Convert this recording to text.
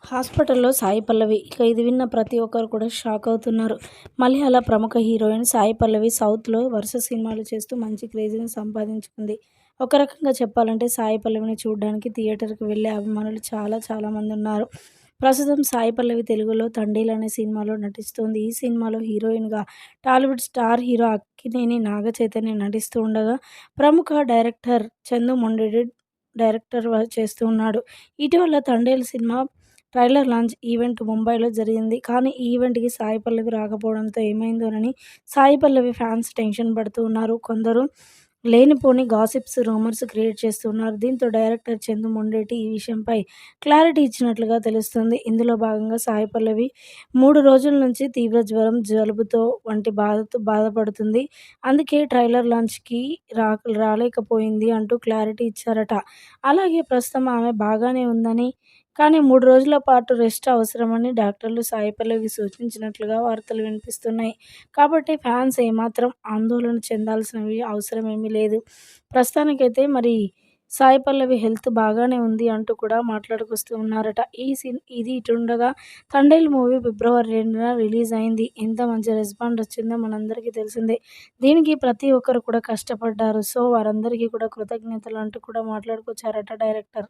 హాస్పిటల్‌లో సాయి పల్లవి. ఇక ఇది విన్న ప్రతి ఒక్కరు కూడా షాక్ అవుతున్నారు. మలయాళ ప్రముఖ హీరోయిన్ సాయి పల్లవి సౌత్‌లో వరుస సినిమాలు చేస్తూ మంచి క్రేజ్‌ని సంపాదించుకుంది. ఒక రకంగా చెప్పాలంటే సాయి పల్లవిని చూడ్డానికి థియేటర్‌కి వెళ్లే అభిమానులు చాలా మందున్నారు. ప్రస్తుతం సాయి పల్లవి తెలుగులో 'తండేల్' అనే సినిమాలో నటిస్తోంది. ఈ సినిమాలో హీరోయిన్‌గా టాలీవుడ్ స్టార్ హీరో అక్కినేని నాగచైతన్య నటిస్తూ ఉండగా, ప్రముఖ డైరెక్టర్ చందు మొండేటి డైరెక్టర్ చేస్తూ ఉన్నాడు. ఇటీవల 'Thandel' cinema trailer launch event ముంబైలో జరిగింది. కానీ ఈ ఈవెంట్‌కి సాయి పల్లవి రాకపోవడంతో ఏమైందోనని సాయి పల్లవి ఫ్యాన్స్ టెన్షన్ పడుతూ ఉన్నారు. కొందరు లేనిపోని గాసిప్స్, రూమర్స్ క్రియేట్ చేస్తున్నారు. దీంతో డైరెక్టర్ చందు మొండేటి ఈ విషయంపై క్లారిటీ ఇచ్చినట్లుగా తెలుస్తుంది. ఇందులో భాగంగా సాయి పల్లవి 3 రోజుల నుంచి తీవ్ర జ్వరం, జలుబుతో వంటి బాధతో బాధపడుతుంది. అందుకే ట్రైలర్ లాంచ్‌కి రాలేకపోయింది అంటూ క్లారిటీ ఇచ్చారట. అలాగే ప్రస్తుతం ఆమె బాగానే ఉందని, కానీ 3 రోజుల పాటు రెస్ట్ అవసరమని డాక్టర్లు సాయి పల్లవికి సూచించినట్లుగా వార్తలు వినిపిస్తున్నాయి. కాబట్టి ఫ్యాన్స్ ఏమాత్రం ఆందోళన చెందాల్సిన అవసరమేమీ లేదు. ప్రస్తుతానికైతే మరి సాయి పల్లవి హెల్త్ బాగానే ఉంది అంటూ కూడా మాట్లాడుకొస్తూ ఉన్నారట. ఇది ఇటుండగా 'తండేల్' మూవీ ఫిబ్రవరి 2న రిలీజ్ అయింది. ఎంత మంచి రెస్పాన్స్ వచ్చిందో మనందరికీ తెలిసిందే. దీనికి ప్రతి ఒక్కరు కూడా కష్టపడ్డారు. సో, వారందరికీ కూడా కృతజ్ఞతలు అంటూ కూడా మాట్లాడుకొచ్చారట డైరెక్టర్.